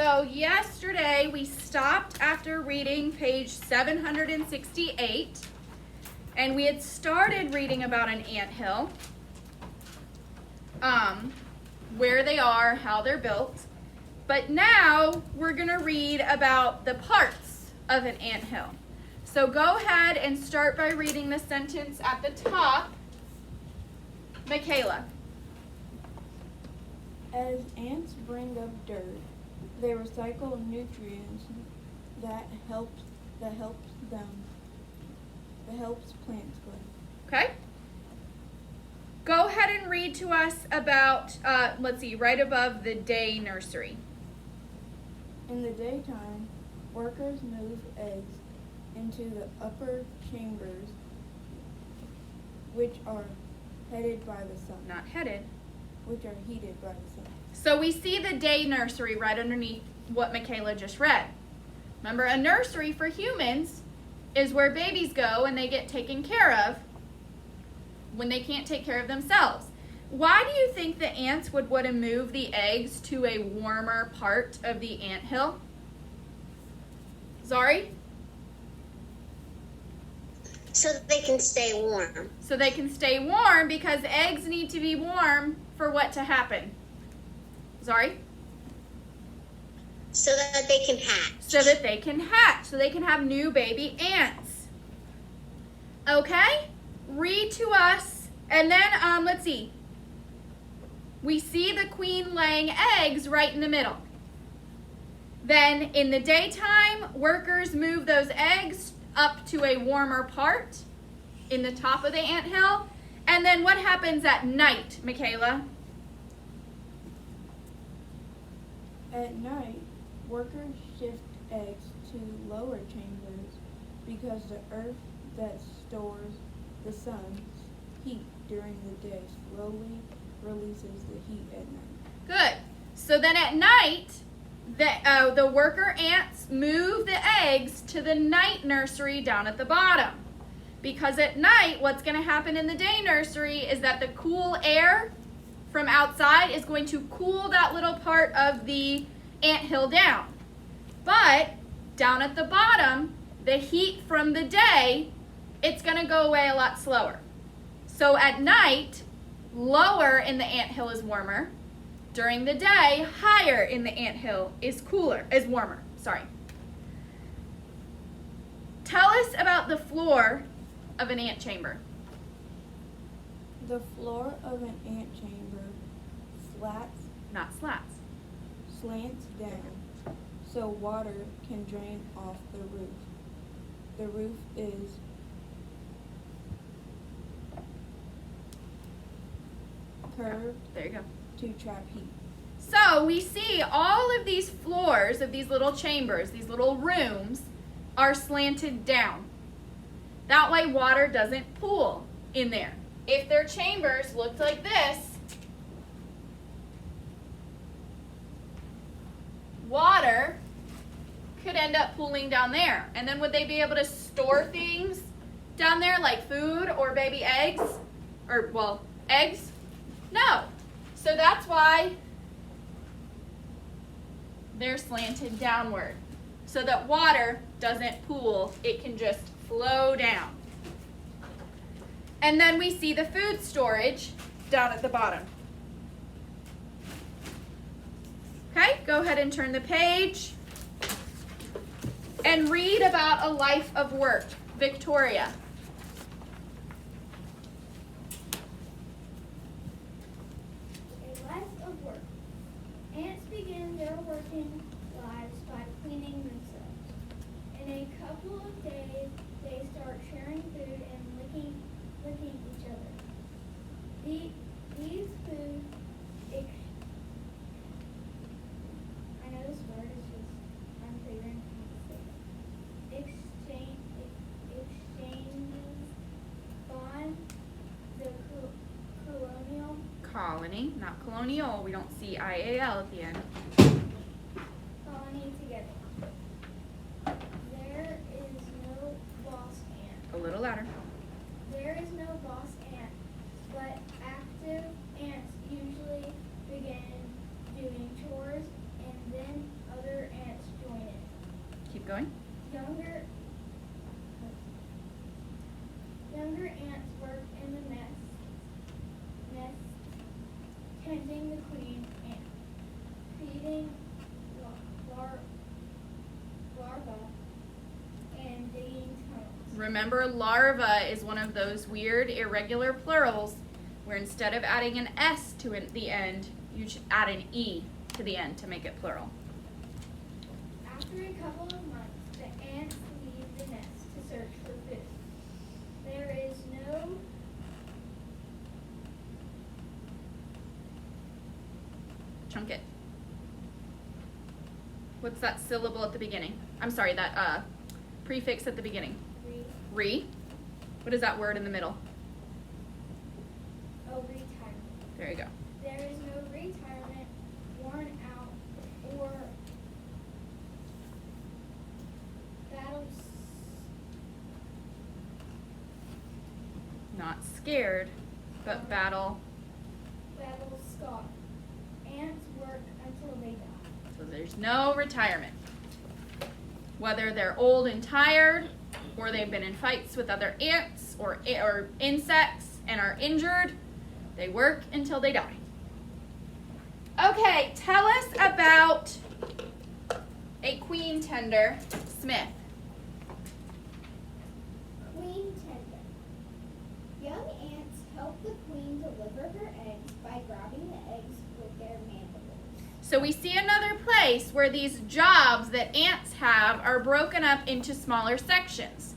So yesterday we stopped after reading page 768, and we had started reading about an anthill, where they are, how they're built. But now we're going to read about the parts of an anthill. So go ahead and start by reading the sentence at the top. Michaela. As ants bring up dirt, they recycle nutrients that helps plants grow. Okay. Go ahead and read to us about, right above the day nursery. In the daytime, workers move eggs into the upper chambers, which are heated by the sun. Not headed. Which are heated by the sun. So we see the day nursery right underneath what Michaela just read. Remember, a nursery for humans is where babies go and they get taken care of when they can't take care of themselves. Why do you think the ants would want to move the eggs to a warmer part of the anthill? Zari? So that they can stay warm. So they can stay warm, because eggs need to be warm for what to happen? Zari? So that they can hatch. So that they can hatch, so they can have new baby ants. Okay? Read to us, and then, let's see. We see the queen laying eggs right in the middle. Then, in the daytime, workers move those eggs up to a warmer part in the top of the anthill. And then what happens at night, Michaela? At night, workers shift eggs to lower chambers because the earth that stores the sun's heat during the day slowly releases the heat at night. Good. So then at night, the worker ants move the eggs to the night nursery down at the bottom. Because at night, what's going to happen in the day nursery is that the cool air from outside is going to cool that little part of the anthill down. But down at the bottom, the heat from the day, it's going to go away a lot slower. So at night, lower in the anthill is warmer. During the day, higher in the anthill is warmer. Tell us about the floor of an ant chamber. The floor of an ant chamber slants down so water can drain off the roof. The roof is curved There you go. to trap heat. So we see all of these floors of these little chambers, these little rooms, are slanted down. That way water doesn't pool in there. If their chambers looked like this, water could end up pooling down there. And then would they be able to store things down there like food or baby eggs? Eggs? No. So that's why they're slanted downward, so that water doesn't pool, it can just flow down. And then we see the food storage down at the bottom. Okay, go ahead and turn the page and read about a life of work. Victoria. A life of work. Ants begin their working lives by cleaning themselves. In a couple of days, they start sharing food and licking each other. These food I know this word is just I'm figuring out how to say it. Exchanges on the colonial Colony, not colonial. We don't see IAL at the end. colony together. There is no boss ant. A little louder. There is no boss ant, but active ants usually begin doing chores, and then other hunting the queen ant, feeding larvae, and digging tunnels. Remember, larva is one of those weird irregular plurals where instead of adding an S to the end, you should add an E to the end to make it plural. After a couple of months, the ants leave the nest to search for food. There is no Chunk it. What's that syllable at the beginning? I'm sorry, that prefix at the beginning. Re. What is that word in the middle? retirement. There you go. There is no retirement, worn out, or battles. Not scared, but battle. Scar. Ants work until they die. So there's no retirement. Whether they're old and tired, or they've been in fights with other ants or insects and are injured, they work until they die. Okay, tell us about a queen tender, Smith. Queen tender. Young ants help the queen deliver her eggs by grabbing the eggs with their mandibles. So we see another place where these jobs that ants have are broken up into smaller sections.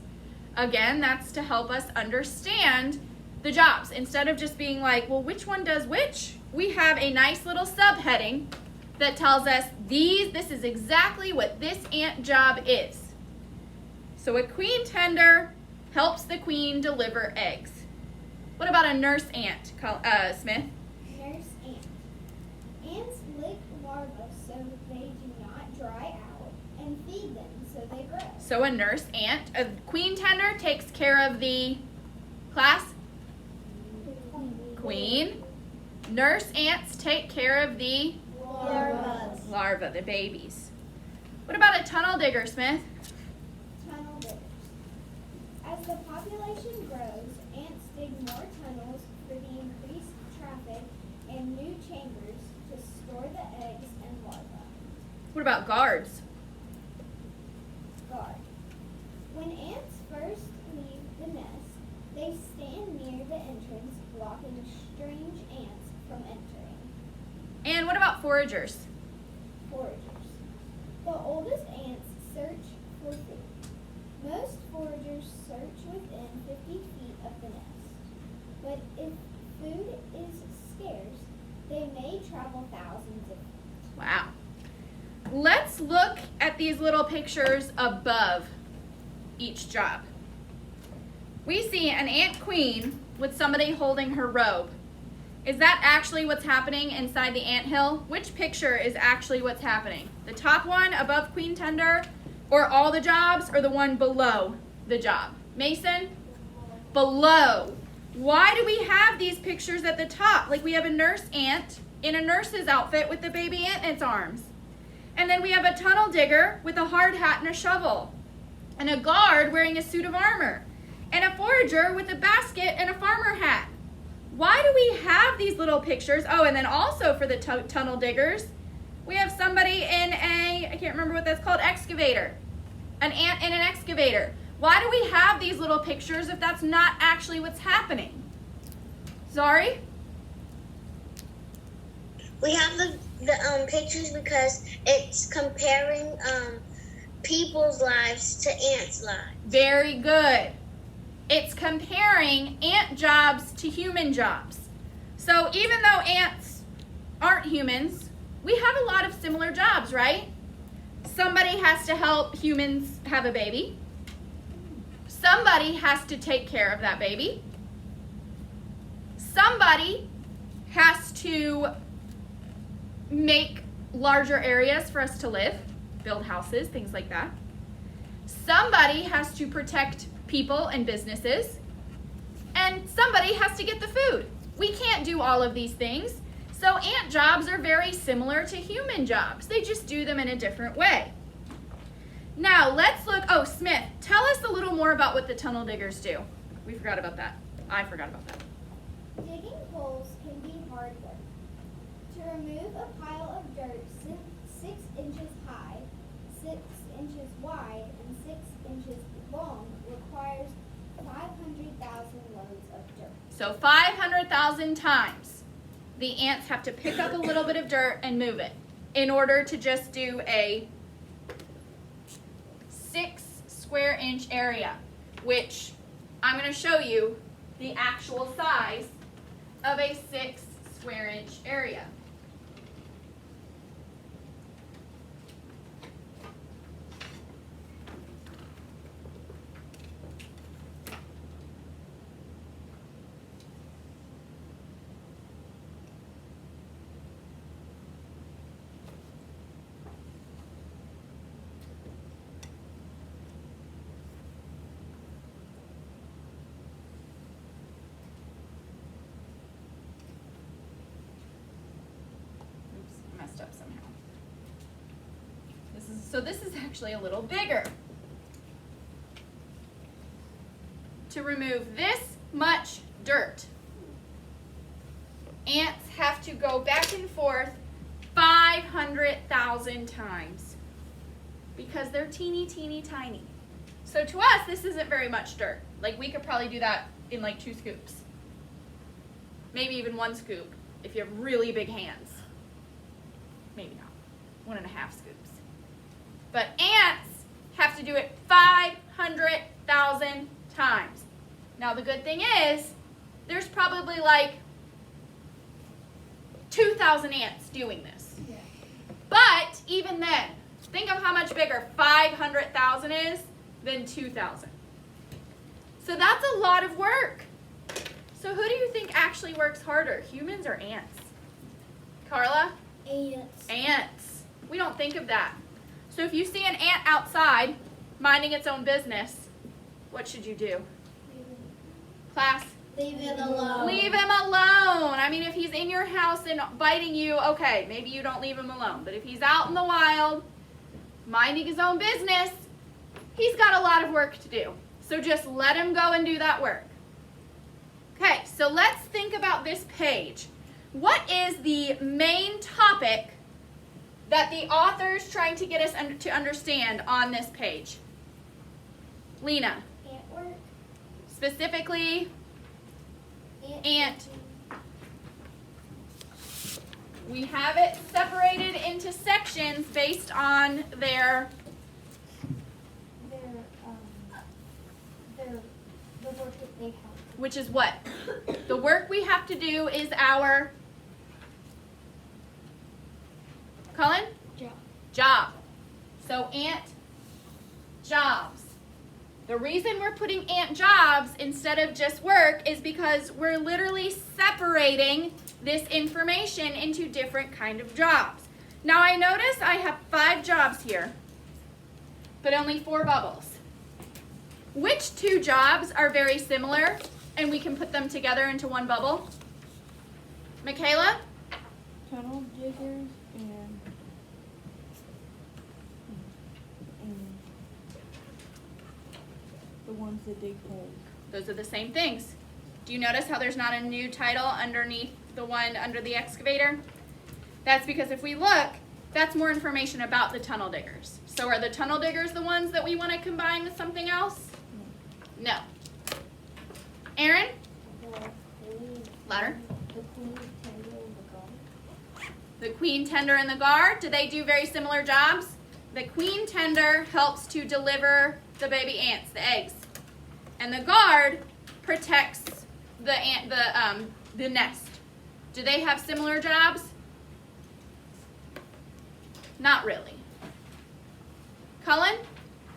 Again, that's to help us understand the jobs. Instead of just being like, well, which one does which? We have a nice little subheading that tells us this is exactly what this ant job is. So a queen tender helps the queen deliver eggs. What about a nurse ant, Smith? Nurse ant. Ants lick larvae so they do not dry out and feed them so they grow. So a nurse ant, a queen tender takes care of the class? Queen. Nurse ants take care of the larvae, the babies. What about a tunnel digger, Smith? Tunnel diggers. As the population grows, ants dig more tunnels for the increased traffic and new chambers to store the eggs and larvae. What about guards? Guard. When ants first leave the nest, they stand near the entrance, blocking strange ants from entering. And what about foragers? Foragers. The oldest ants search for food. Most foragers search within 50 feet of the nest. But if food is scarce, they may travel thousands of feet. Wow. Let's look at these little pictures above each job. We see an ant queen with somebody holding her robe. Is that actually what's happening inside the anthill? Which picture is actually what's happening? The top one above queen tender, or all the jobs, or the one below the job? Mason? Below. Why do we have these pictures at the top? Like we have a nurse ant in a nurse's outfit with the baby ant in its arms. And then we have a tunnel digger with a hard hat and a shovel. And a guard wearing a suit of armor. And a forager with a basket and a farmer hat. Why do we have these little pictures? Oh, and then also for the tunnel diggers, we have somebody in I can't remember what that's called, excavator. An ant in an excavator. Why do we have these little pictures if that's not actually what's happening? Sorry? We have the pictures because it's comparing people's lives to ants' lives. Very good. It's comparing ant jobs to human jobs. So even though ants aren't humans, we have a lot of similar jobs, right? Somebody has to help humans have a baby. Somebody has to take care of that baby. Somebody has to make larger areas for us to live, build houses, things like that. Somebody has to protect people and businesses, and somebody has to get the food. We can't do all of these things. So ant jobs are very similar to human jobs. They just do them in a different way. Now let's look, Smith, tell us a little more about what the tunnel diggers do. We forgot about that. I forgot about that. Digging holes can be hard work. remove a pile of dirt 6 inches high, 6 inches wide, and 6 inches long requires 500,000 loads of dirt. So 500,000 times the ants have to pick up a little bit of dirt and move it in order to just do a 6 square inch area, which I'm going to show you the actual size of a 6 square inch area. Messed up somehow. This is actually a little bigger. To remove this much dirt, ants have to go back and forth 500,000 times because they're teeny, teeny, tiny. So to us, this isn't very much dirt. Like, we could probably do that in like 2 scoops. Maybe even 1 scoop if you have really big hands. Maybe not. 1.5 scoops. But ants have to do it 500,000 times. Now the good thing is, there's probably like 2,000 ants doing this. Yeah. But even then, think of how much bigger 500,000 is than 2,000. So that's a lot of work. So who do you think actually works harder, humans or ants? Carla? Ants. Ants. We don't think of that. So if you see an ant outside minding its own business, what should you do? Class? Leave it alone. Leave him alone. I mean, if he's in your house and biting you, okay, maybe you don't leave him alone. But if he's out in the wild, minding his own business, he's got a lot of work to do. So just let him go and do that work. Okay, so let's think about this page. What is the main topic that the author's trying to get us to understand on this page? Lena, Ant work. specifically, ant. We have it separated into sections based on their The work that they have. which is what? The work we have to do is our, Colin? Job. So ant jobs. The reason we're putting ant jobs instead of just work is because we're literally separating this information into different kind of jobs. Now I notice I have 5 jobs here, but only 4 bubbles. Which 2 jobs are very similar and we can put them together into one bubble? Michaela? Tunnel diggers and the ones that dig holes. Those are the same things. Do you notice how there's not a new title underneath the one under the excavator? That's because if we look, that's more information about the tunnel diggers. So are the tunnel diggers the ones that we want to combine with something else? No. Aaron? Louder. The queen tender and the guard, do they do very similar jobs? The queen tender helps to deliver the baby ants, the eggs. And the guard protects the nest. Do they have similar jobs? Not really. Cullen?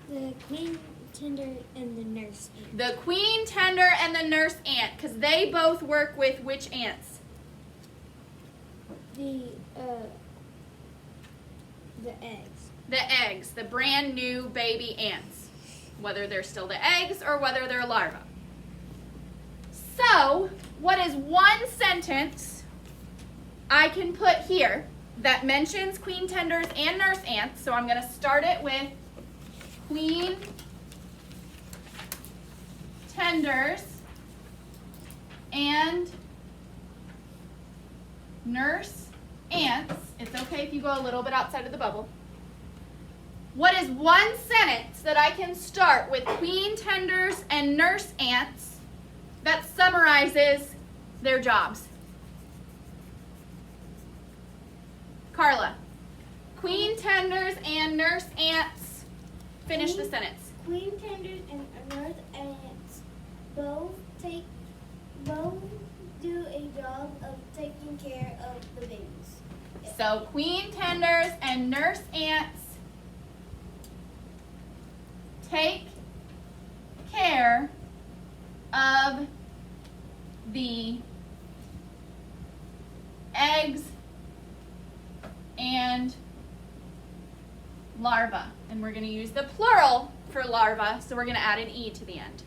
The queen tender and the nurse ant. The queen tender and the nurse ant, because they both work with which ants? The eggs. The eggs, the brand new baby ants, whether they're still the eggs or whether they're larvae. So, what is one sentence I can put here that mentions queen tenders and nurse ants? So I'm going to start it with queen tenders and nurse ants, it's okay if you go a little bit outside of the bubble. What is one sentence that I can start with queen tenders and nurse ants that summarizes their jobs? Carla, queen tenders and nurse ants, finish the sentence. Queen tenders and nurse ants both do a job of taking care of the babies. So queen tenders and nurse ants take care of the eggs and larva. And we're going to use the plural for larva, so we're going to add an E to the end.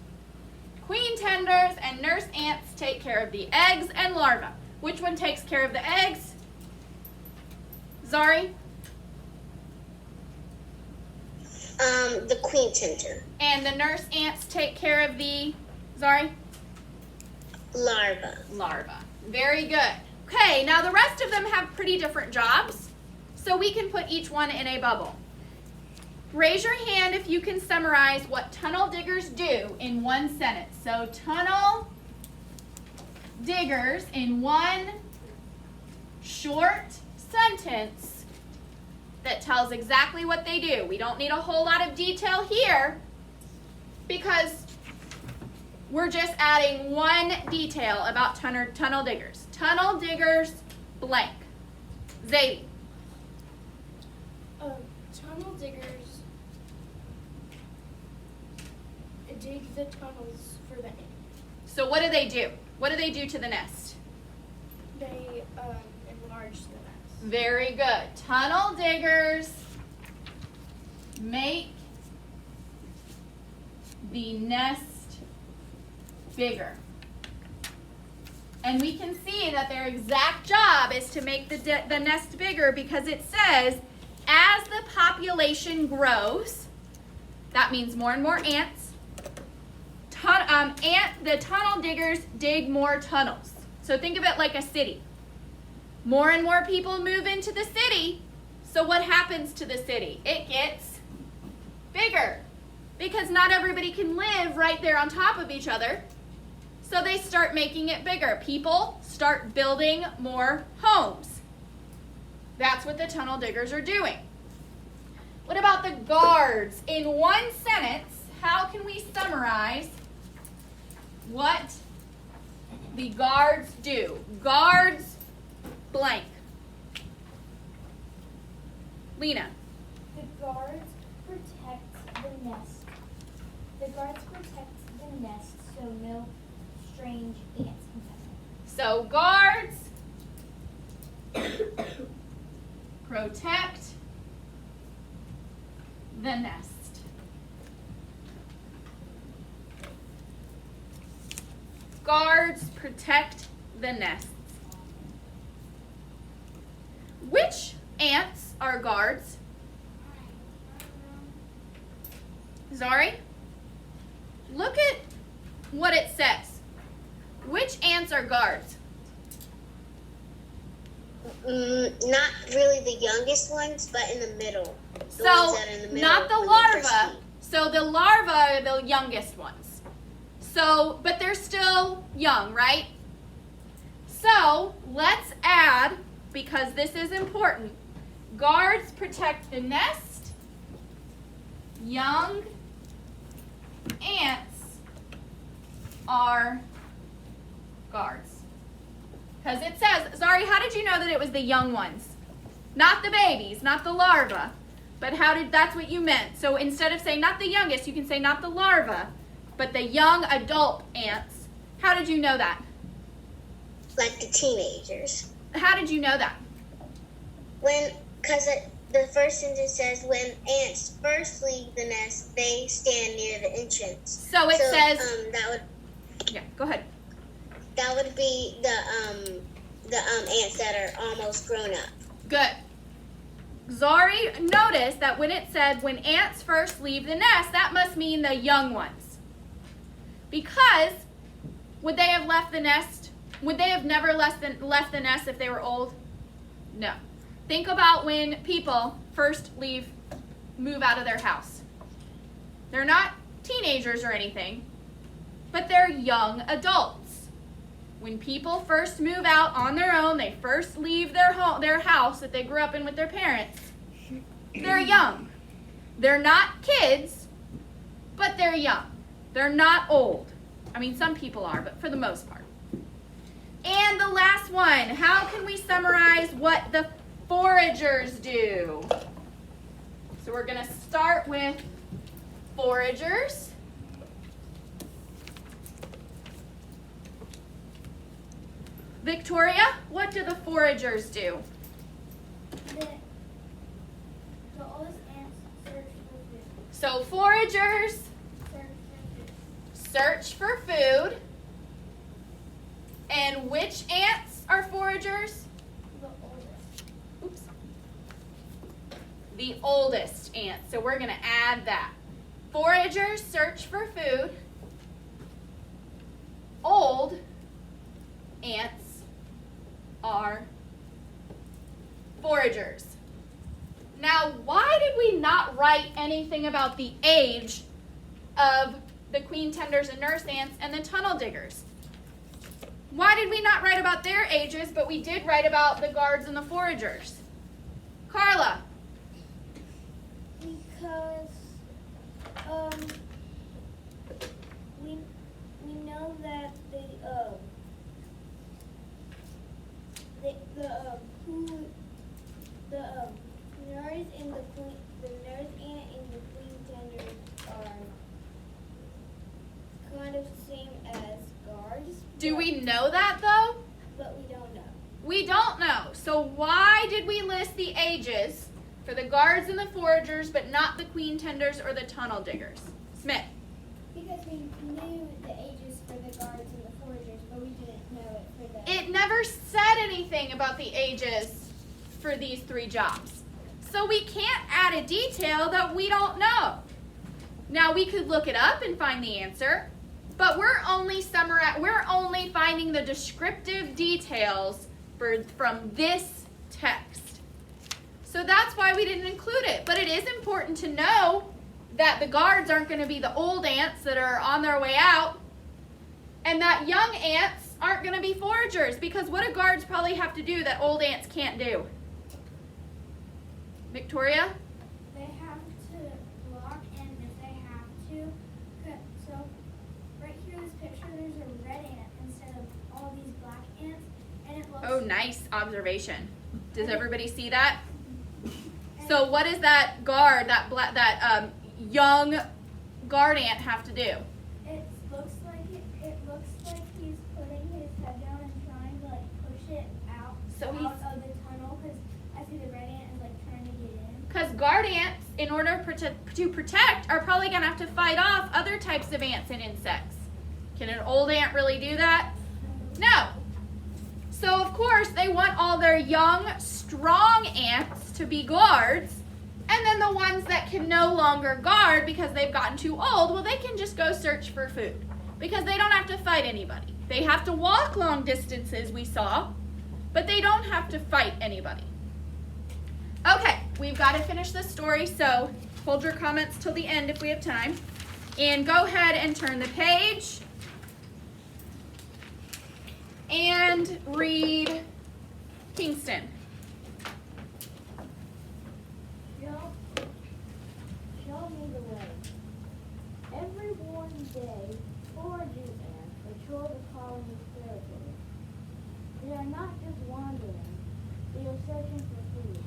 Queen tenders and nurse ants take care of the eggs and larva. Which one takes care of the eggs? Zari? The queen tender. And the nurse ants take care of the, Zari? Larva. Very good. Okay, now the rest of them have pretty different jobs, so we can put each one in a bubble. Raise your hand if you can summarize what tunnel diggers do in one sentence. So tunnel diggers in one short sentence that tells exactly what they do. We don't need a whole lot of detail here because we're just adding one detail about tunnel diggers. Tunnel diggers blank. Zadie. Tunnel diggers dig the tunnels for the ants. So what do? What do they do to the nest? They enlarge the nest. Very good. Tunnel diggers make the nest bigger. And we can see that their exact job is to make the nest bigger because it says, as the population grows, that means more and more ants, the tunnel diggers dig more tunnels. So think of it like a city. More and more people move into the city. So what happens to the city? It gets bigger because not everybody can live right there on top of each other. So they start making it bigger. People start building more homes. That's what the tunnel diggers are doing. What about the guards? In one sentence, how can we summarize what the guards do? Guards blank. Lena. The guards protect the nest. The guards protect the nest so no strange ants can come in. So guards protect the nest. Guards protect the nests. Which ants are guards? Zari? Look at what it says. Which ants are guards? Not really the youngest ones, but in the middle. The So, ones that are in the middle not the when they first larva. eat. So the larvae are the youngest ones. So, but they're still young, right? So, let's add, because this is important, guards protect the nest. Young ants are guards. Because it says, Zari, how did you know that it was the young ones? Not the babies, not the larva. But that's what you meant. So instead of saying not the youngest, you can say not the larva, but the young adult ants. How did you know that? Like the teenagers. How did you know that? Because the first sentence says, when ants first leave the nest, they stand near the entrance. So it says, yeah, go ahead. That would be the ants that are almost grown up. Good. Zari noticed that when it said when ants first leave the nest, that must mean the young ones. Because would they have left the nest? Would they have never left the nest if they were old? No. Think about when people first move out of their house. They're not teenagers or anything, but they're young adults. When people first move out on their own, they first leave their house that they grew up in with their parents. They're young. They're not kids, but they're young. They're not old. I mean, some people are, but for the most part. And the last one, how can we summarize what the foragers do? So we're going to start with foragers. Victoria, what do the foragers do? The oldest ants search for food. So foragers Search for search for food. food. And which ants are foragers? The oldest. Oops. The oldest ants. So we're going to add that. Foragers search for food. Old ants are foragers. Now, why did we not write anything about the age of the queen tenders and nurse ants and the tunnel diggers? Why did we not write about their ages, but we did write about the guards and the foragers? Carla. Because we know that the nurse and the nurse ant and the queen tenders are kind of the same as guards. Do we know that though? But we don't know. We don't know. So why did we list the ages for the guards and the foragers, but not the queen tenders or the tunnel diggers? Smith. Because we knew the ages for the guards and the foragers, but we didn't know it for the. It never said anything about the ages for these three jobs. So we can't add a detail that we don't know. Now we could look it up and find the answer, but we're only finding the descriptive details from this text. So that's why we didn't include it. But it is important to know that the guards aren't going to be the old ants that are on their way out, and that young ants aren't going to be foragers, because what do guards probably have to do that old ants can't do? Victoria? They have to block in if they have to. So right here in this picture, there's a red ant instead of all these black ants, and it looks. Oh, nice observation. Does everybody see that? So what does that guard, that young guard ant have to do? It looks like he's putting his head down and trying to push it out So he's- out of the tunnel, because I see the red ant is trying to get in. Because guard ants, in order to protect, are probably going to have to fight off other types of ants and insects. Can an old ant really do that? No. So, of course, they want all their young, strong ants to be guards, and then the ones that can no longer guard because they've gotten too old, well, they can just go search for food because they don't have to fight anybody. They have to walk long distances, we saw, but they don't have to fight anybody. Okay, we've got to finish this story, so hold your comments till the end if we have time. And go ahead and turn the page and read Kingston. Show me the way. Every warm day, foraging ants patrol the colony's territory. They are not just wandering, they are searching for food.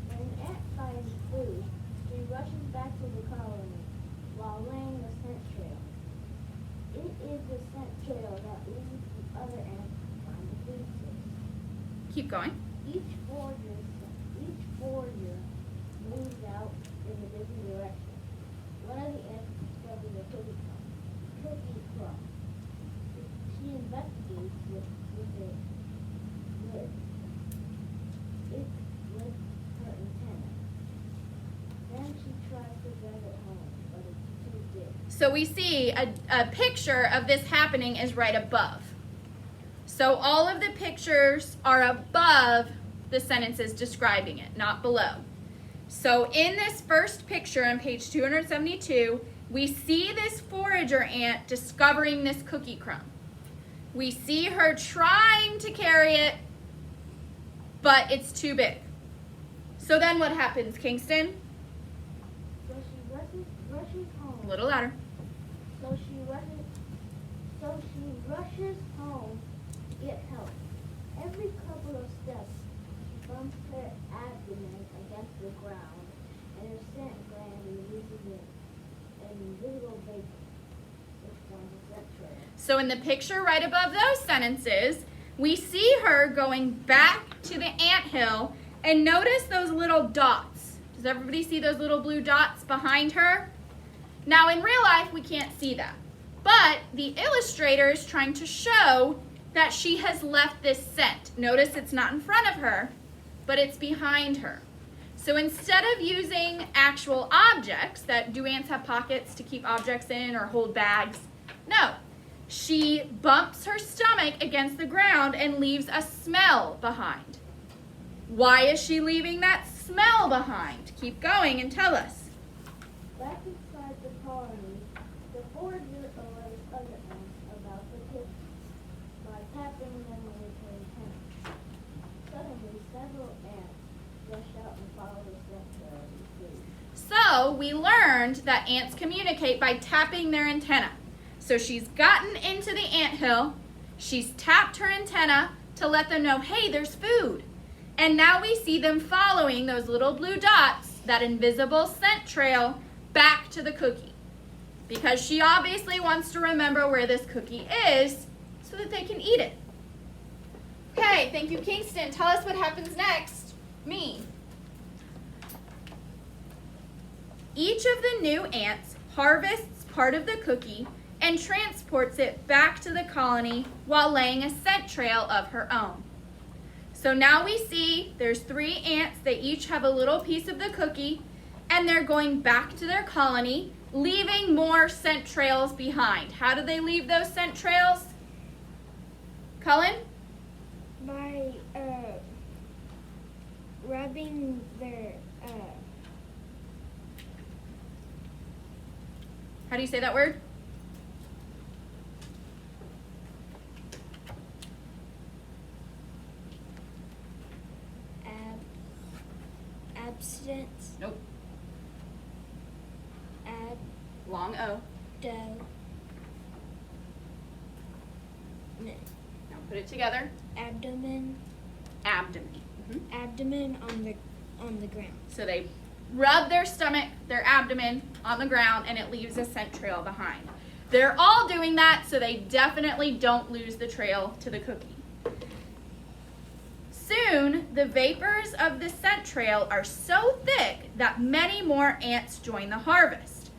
When an ant finds food, he rushes back to the colony while laying the scent trail. It is the scent trail that leads the other ants to find the food source. Keep going. Each forager moves out in a different direction. One of the ants discovers a cookie crumb. She investigates with her antenna. Then she tries to drag it home, but it's too big. So we see a picture of this happening is right above. So all of the pictures are above the sentences describing it, not below. So in this first picture on page 272, we see this forager ant discovering this cookie crumb. We see her trying to carry it, but it's too big. So then what happens, Kingston? So she rushes home. A little louder. So she rushes home to get help. Every couple of steps, she bumps her abdomen against the ground, and her scent gland releases an invisible vapor, which forms a scent trail. So in the picture right above those sentences, we see her going back to the anthill, and notice those little dots. Does everybody see those little blue dots behind her? Now in real life, we can't see that. But the illustrator is trying to show that she has left this scent. Notice it's not in front of her, but it's behind her. So instead of using actual objects, do ants have pockets to keep objects in or hold bags? No. She bumps her stomach against the ground and leaves a smell behind. Why is she leaving that smell behind? Keep going and tell us. Back inside the colony, the forager alerts other ants about the pigeons by tapping them with her antennae. Suddenly, several ants rush out and follow the scent trail of the food. So we learned that ants communicate by tapping their antenna. So she's gotten into the anthill, she's tapped her antenna to let them know, hey, there's food. And now we see them following those little blue dots, that invisible scent trail, back to the cookie. Because she obviously wants to remember where this cookie is so that they can eat it. Okay, thank you, Kingston. Tell us what happens next. Me. Each of the new ants harvests part of the cookie and transports it back to the colony while laying a scent trail of her own. So now we see there's 3 ants. They each have a little piece of the cookie, and they're going back to their colony, leaving more scent trails behind. How do they leave those scent trails? Cullen? By rubbing their How do you say that word? abstinence. Nope. Long O. Now put it together. Abdomen Abdomen. abdomen on the ground. So they rub their stomach, their abdomen on the ground, and it leaves a scent trail behind. They're all doing that so they definitely don't lose the trail to the cookie. Soon, the vapors of the scent trail are so thick that many more ants join the harvest.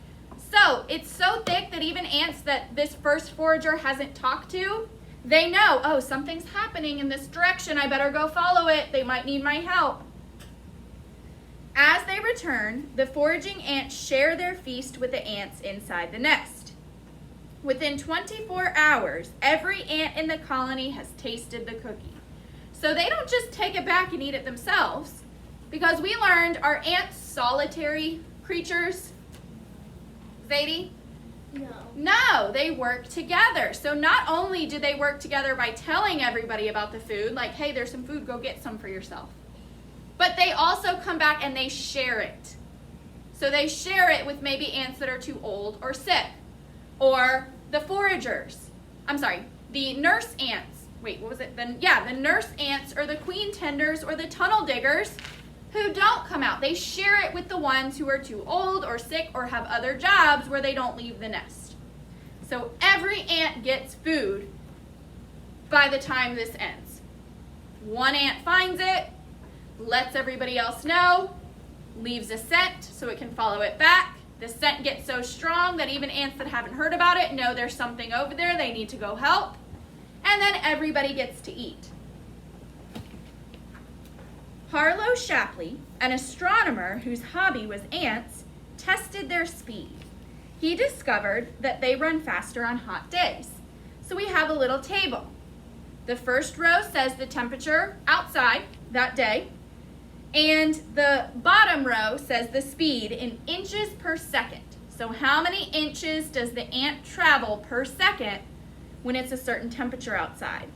So it's so thick that even ants that this first forager hasn't talked to, they know, oh, something's happening in this direction. I better go follow it. They might need my help. As they return, the foraging ants share their feast with the ants inside the nest. Within 24 hours, every ant in the colony has tasted the cookie. So they don't just take it back and eat it themselves, because we learned, are ants solitary creatures? Zadie? No, they work together. So not only do they work together by telling everybody about the food, like, hey, there's some food, go get some for yourself. But they also come back and they share it. So they share it with maybe ants that are too old or sick. Or the foragers. The nurse ants. Wait, what was it? The nurse ants or the queen tenders or the tunnel diggers who don't come out. They share it with the ones who are too old or sick or have other jobs where they don't leave the nest. So every ant gets food by the time this ends. One ant finds it, lets everybody else know, leaves a scent so it can follow it back. The scent gets so strong that even ants that haven't heard about it know there's something over there, they need to go help. And then everybody gets to eat. Harlow Shapley, an astronomer whose hobby was ants, tested their speed. He discovered that they run faster on hot days. So we have a little table. The first row says the temperature outside, that day. And the bottom row says the speed in inches per second. So how many inches does the ant travel per second when it's a certain temperature outside?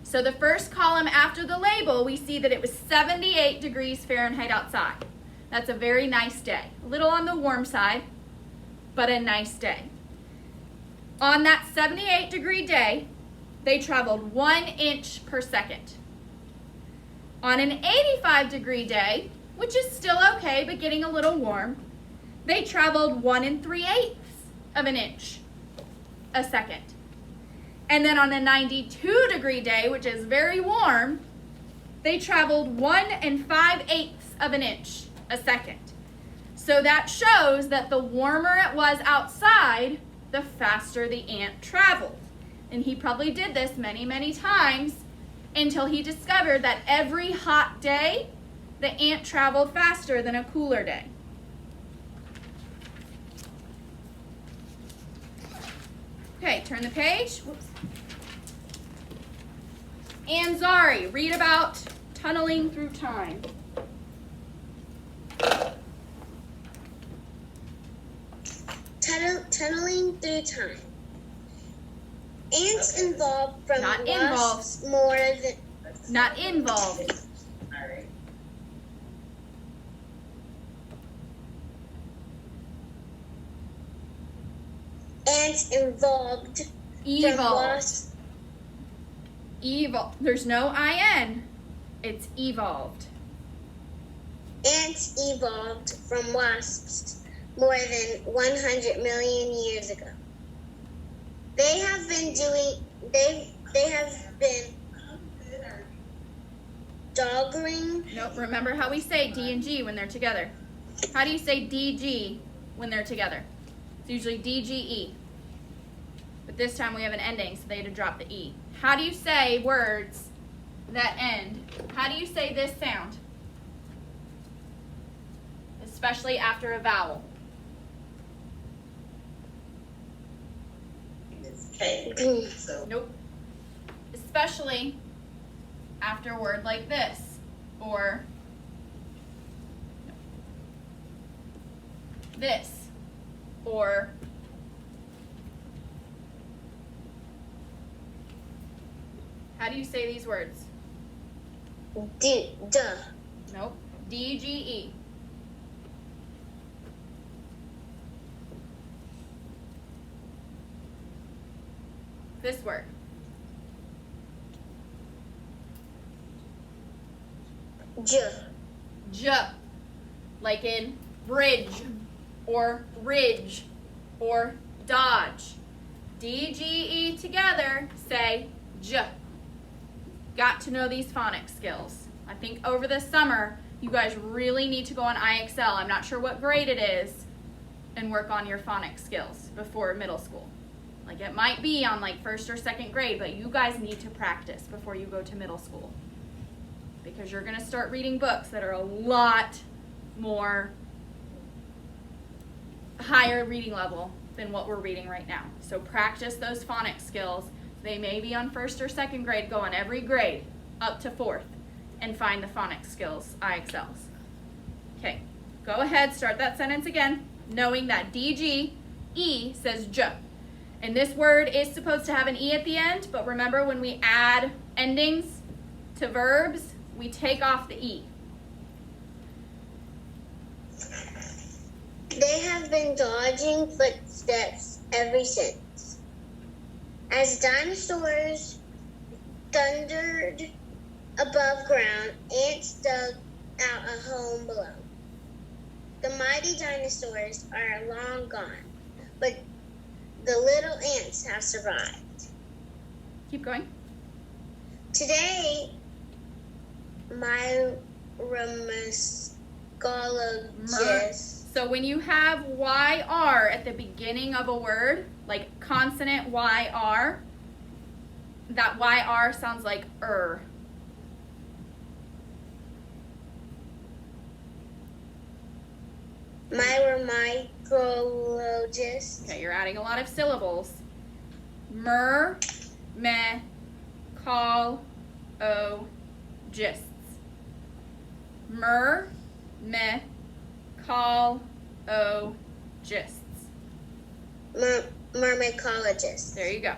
So the first column after the label, we see that it was 78 degrees Fahrenheit outside. That's a very nice day. A little on the warm side, but a nice day. On that 78-degree day, they traveled 1 inch per second. On an 85-degree day, which is still okay, but getting a little warm, they traveled 1 3/8 of an inch a second. And then on a 92-degree day, which is very warm, they traveled 1 5/8 of an inch a second. So that shows that the warmer it was outside, the faster the ant traveled. And he probably did this many, many times until he discovered that every hot day, the ant traveled faster than a cooler day. Okay, turn the page. Whoops. Anzari, read about tunneling through time. Tunneling through time. Ants involved from Not wasps involved. more than Not involved. ants involved from Evolved. wasps. There's no IN. It's evolved. Ants evolved from wasps more than 100 million years ago. They have been dogging. Nope, remember how we say D and G when they're together. How do you say DG when they're together? It's usually DGE. But this time we have an ending, so they had to drop the E. How do you say words that end? How do you say this sound? Especially after a vowel. Nope. Especially after a word like this, or this, or how do you say these words? Duh. Nope. DGE. This word. J. Like in bridge, or ridge, or dodge. DGE together, say J. Got to know these phonics skills. I think over the summer, you guys really need to go on IXL. I'm not sure what grade it is, and work on your phonics skills before middle school. Like it might be on like 1st or 2nd grade, but you guys need to practice before you go to middle school. Because you're going to start reading books that are a lot more higher reading level than what we're reading right now. So practice those phonics skills. They may be on 1st or 2nd grade. Go on every grade up to 4th and find the phonics skills, IXLs. Okay, go ahead, start that sentence again, knowing that DGE says J. And this word is supposed to have an E at the end, but remember when we add endings to verbs, we take off the E. They have been dodging footsteps ever since. As dinosaurs thundered above ground, ants dug out a home below. The mighty dinosaurs are long gone, but the little ants have survived. Keep going. Today, myramuscologist. So when you have YR at the beginning of a word, like consonant YR, that YR sounds like Mycologist. Okay, you're adding a lot of syllables. Mer, me, call, o, Myrmecologists. Myrmecologists. There you go.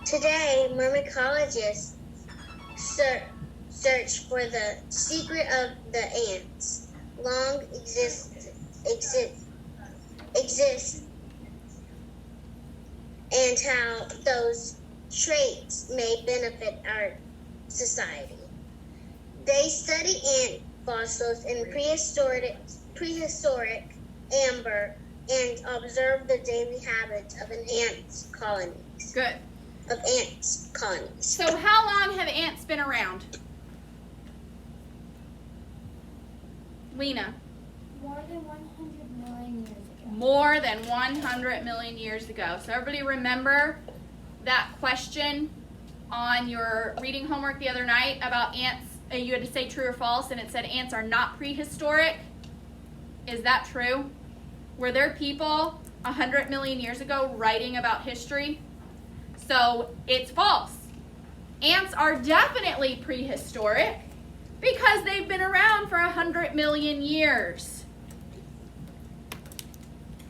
Today, myrmecologists search for the secret of the ants. Long exist and how those traits may benefit our society. They study ant fossils in prehistoric amber and observe the daily habits of ants colonies. Good. Of ants colonies. So how long have ants been around? Lena. More than 100 million years ago. More than 100 million years ago. So everybody remember that question on your reading homework the other night about ants? You had to say true or false, and it said ants are not prehistoric. Is that true? Were there people 100 million years ago writing about history? So it's false. Ants are definitely prehistoric because they've been around for 100 million years.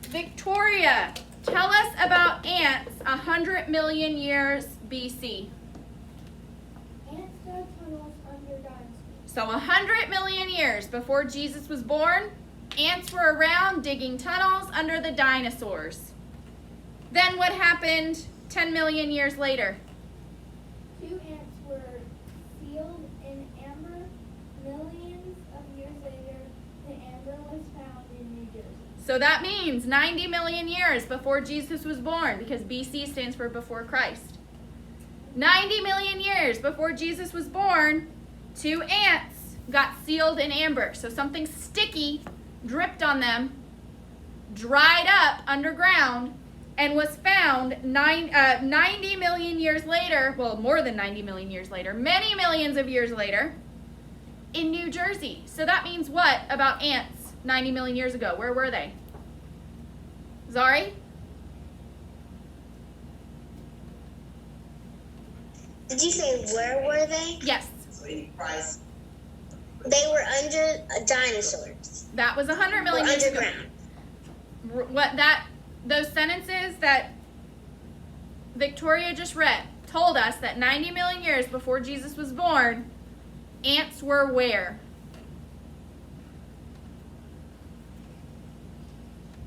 Victoria, tell us about ants 100 million years BC. Ants dug tunnels under dinosaurs. So 100 million years before Jesus was born, ants were around digging tunnels under the dinosaurs. Then what happened 10 million years later? 2 ants were sealed in amber. Millions of years later, the amber was found in New Jersey. So that means 90 million years before Jesus was born, because BC stands for before Christ. 90 million years before Jesus was born, 2 ants got sealed in amber. So something sticky dripped on them, dried up underground, and was found 90 million years later, well, more than 90 million years later, many millions of years later, in New Jersey. So that means what about ants 90 million years ago? Where were they? Zari? Did you say where were they? Yes. They were under dinosaurs. That was 100 million Or years ago. underground. Those sentences that Victoria just read told us that 90 million years before Jesus was born, ants were where?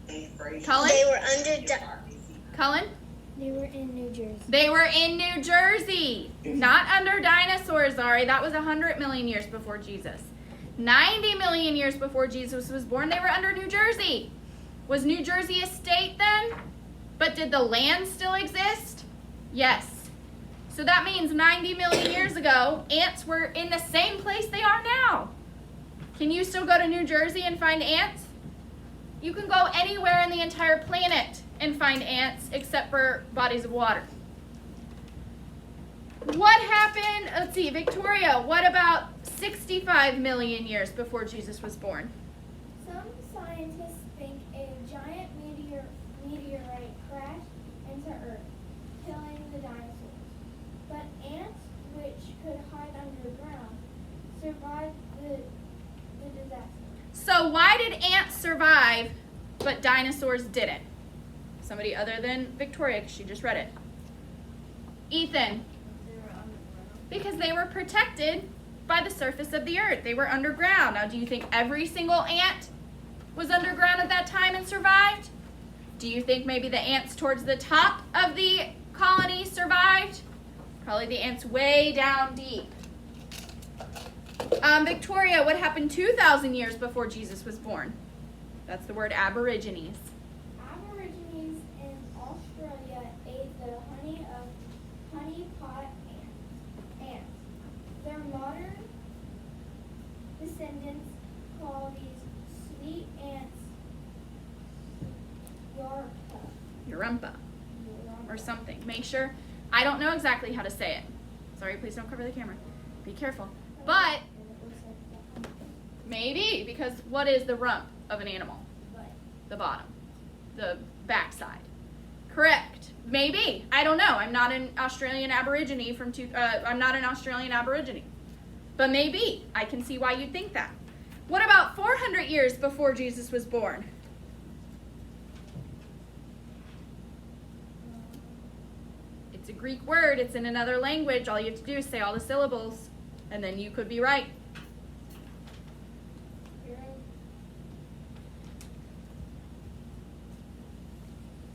Colin? They were under Colin? They were in New Jersey. They were in New Jersey, not under dinosaurs, Zari. That was 100 million years before Jesus. 90 million years before Jesus was born, they were under New Jersey. Was New Jersey a state then? But did the land still exist? Yes. So that means 90 million years ago, ants were in the same place they are now. Can you still go to New Jersey and find ants? You can go anywhere in the entire planet and find ants except for bodies of water. What happened? Let's see, Victoria, what about 65 million years before Jesus was born? Some scientists think a giant meteorite crashed into Earth, killing the dinosaurs. But ants, which could hide underground, survived the disaster. So why did ants survive, but dinosaurs didn't? Somebody other than Victoria, because she just read it. Ethan. Because they were protected by the surface of the earth. They were underground. Now, do you think every single ant was underground at that time and survived? Do you think maybe the ants towards the top of the colony survived? Probably the ants way down deep. Victoria, what happened 2,000 years before Jesus was born? That's the word aborigines. Aborigines in Australia ate the honey of honeypot ants. Their modern descendants call these sweet ants Yarumpa or something. Make sure. I don't know exactly how to say it. Sorry, please don't cover the camera. Be careful. But maybe, because what is the rump of an animal? The bottom. The backside. Correct. Maybe. I don't know. I'm not an Australian Aborigine I'm not an Australian Aborigine. But maybe. I can see why you'd think that. What about 400 years before Jesus was born? It's a Greek word. It's in another language. All you have to do is say all the syllables, and then you could be right.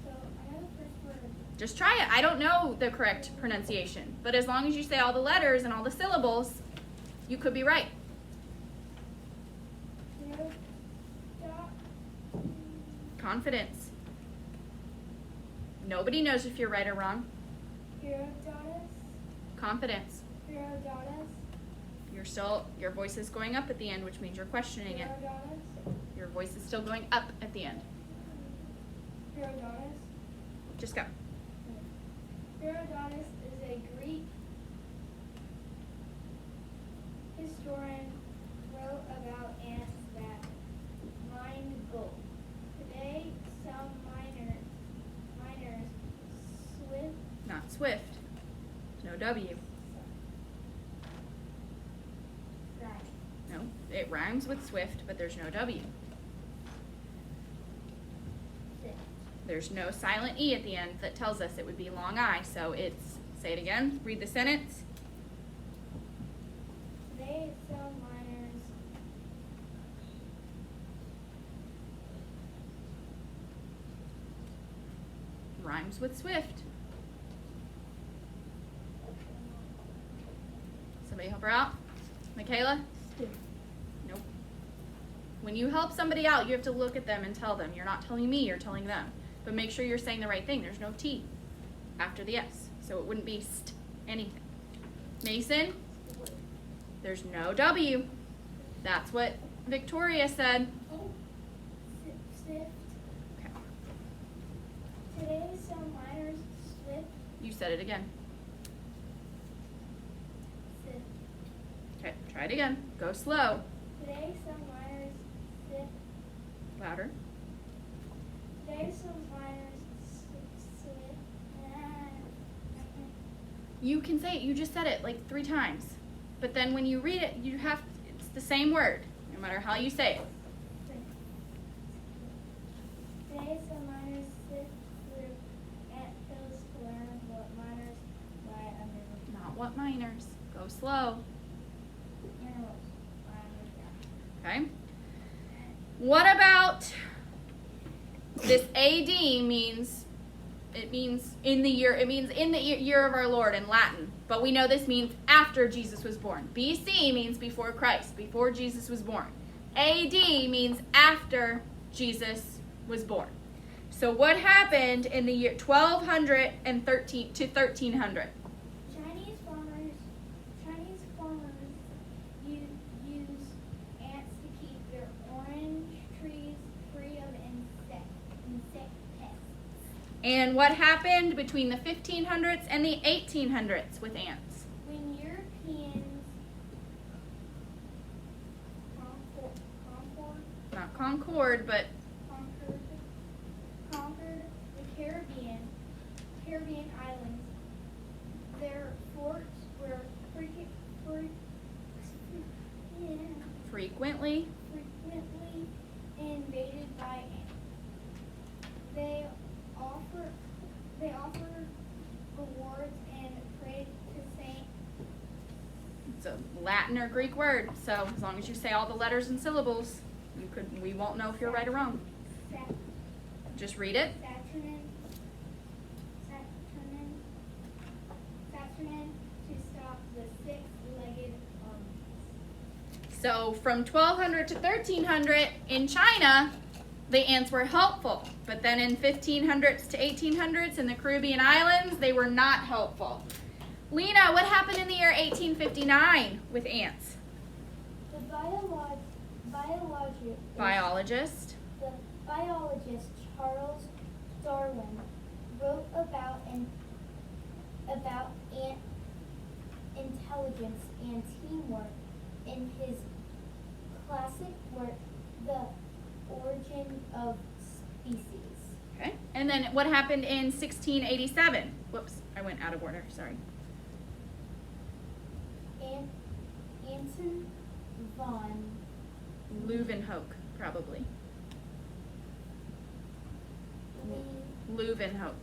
So I know the first word. Just try it. I don't know the correct pronunciation, but as long as you say all the letters and all the syllables, you could be right. Confidence. Nobody knows if you're right or wrong. Herodotus. Confidence. Herodotus. Your voice is going up at the end, which means you're questioning it. Herodotus. Your voice is still going up at the end. Herodotus. Just go. Herodotus is a Greek historian, wrote about ants that mined gold. Today, some miners Not swift. No W. No, it rhymes with swift, but there's no W. There's no silent E at the end that tells us it would be long I, so it's, say it again, read the sentence. Today, some miners Rhymes with swift. Somebody help her out? Michaela? Stiff. Nope. When you help somebody out, you have to look at them and tell them. You're not telling me, you're telling them. But make sure you're saying the right thing. There's no T after the S, so it wouldn't be st anything. Mason? There's no W. That's what Victoria said. Swift. Okay. Today, some miners swift. You said it again. Swift. Okay, try it again. Go slow. Today, some miners swift. Louder. Today, some miners swift. You can say it. You just said it like 3 times. But then when you read it, it's the same word, no matter how you say it. Today, some miners sift through ant hills to learn what miners lie under Not what miners. Go slow. minerals lie underground. Okay. What about this AD means in the year of our Lord in Latin, but we know this means after Jesus was born. BC means before Christ, before Jesus was born. AD means after Jesus was born. So what happened in the year 1213 to 1300? Chinese farmers use ants to keep their orange trees free of insect pests. And what happened between the 1500s and the 1800s with ants? When Europeans Not Concord, but conquered the Caribbean islands, their forts were frequently. frequently invaded by ants. They offered rewards and prayed to Saint. It's a Latin or Greek word, so as long as you say all the letters and syllables, we won't know if you're right or wrong. Just read it. Saturnin to stop the six-legged armies. So from 1200 to 1300 in China, the ants were helpful. But then in 1500s to 1800s in the Caribbean islands, they were not helpful. Lena, what happened in the year 1859 with ants? The biologist Charles Darwin wrote about ant intelligence and teamwork in his classic work, The Origin of Species. Okay. And then what happened in 1687? Whoops, I went out of order, sorry. Anton von Leeuwenhoek, probably. Leeuwenhoek.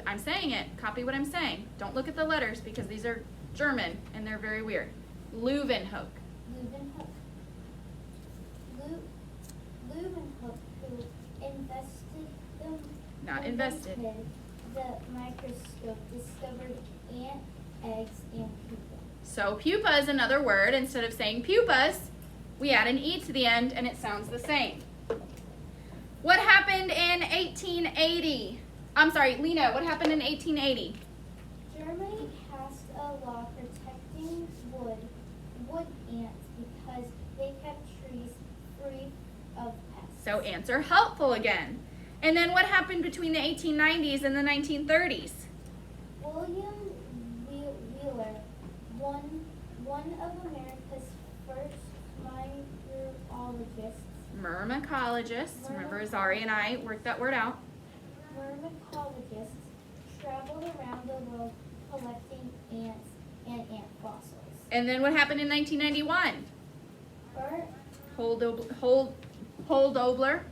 I'm saying it. Copy what I'm saying. Don't look at the letters because these are German and they're very weird. Leeuwenhoek. Leeuwenhoek, who Invested. The microscope, discovered ant eggs and pupa. So pupa is another word. Instead of saying pupas, we add an E to the end and it sounds the same. What happened in 1880? I'm sorry, Lena, what happened in 1880? Germany passed a law protecting wood ants because they kept trees free of pests. So ants are helpful again. And then what happened between the 1890s and the 1930s? William Wheeler, one of America's first myrmecologists. Myrmecologists. Remember, Zari and I worked that word out. Myrmecologists traveled around the world collecting ants and ant fossils. And then what happened in 1991? Bert Holdoebler.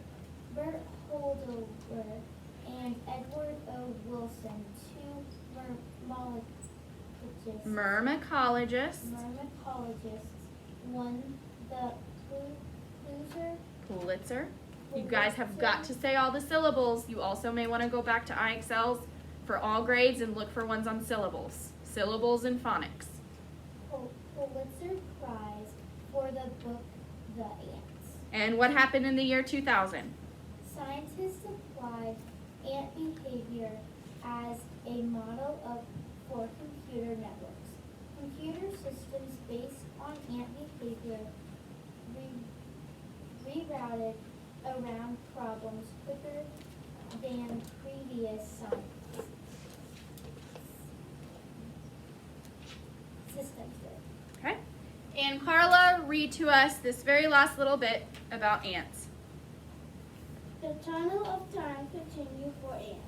Bert Holdover and Edward O. Wilson, two Myrmecologists. won the Pulitzer. You guys have got to say all the syllables. You also may want to go back to IXLs for all grades and look for ones on syllables. Syllables and phonics. Pulitzer Prize for the book The Ants. And what happened in the year 2000? Scientists applied ant behavior as a model for computer networks. Computer systems based on ant behavior rerouted around problems quicker than previous science systems did. Okay. And Carla, read to us this very last little bit about ants. The tunnel of time continues for ants.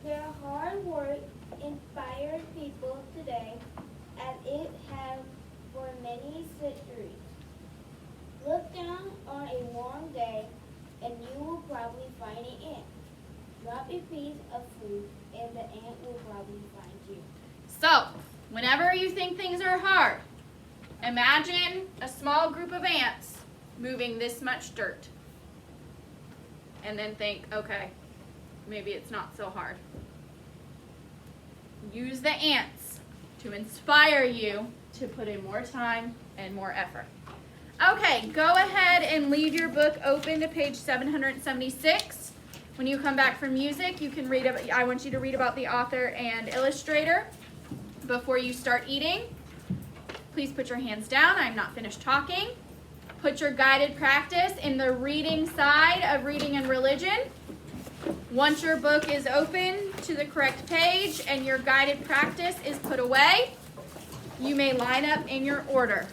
Their hard work inspired people today as it has for many centuries. Look down on a warm day and you will probably find an ant. Drop a piece of food and the ant will probably find you. So, whenever you think things are hard, imagine a small group of ants moving this much dirt. And then think, okay, maybe it's not so hard. Use the ants to inspire you to put in more time and more effort. Okay, go ahead and leave your book open to page 776. When you come back from music, you can read about, I want you to read about the author and illustrator before you start eating. Please put your hands down. I'm not finished talking. Put your guided practice in the reading side of Reading and Religion. Once your book is open to the correct page and your guided practice is put away, you may line up in your order.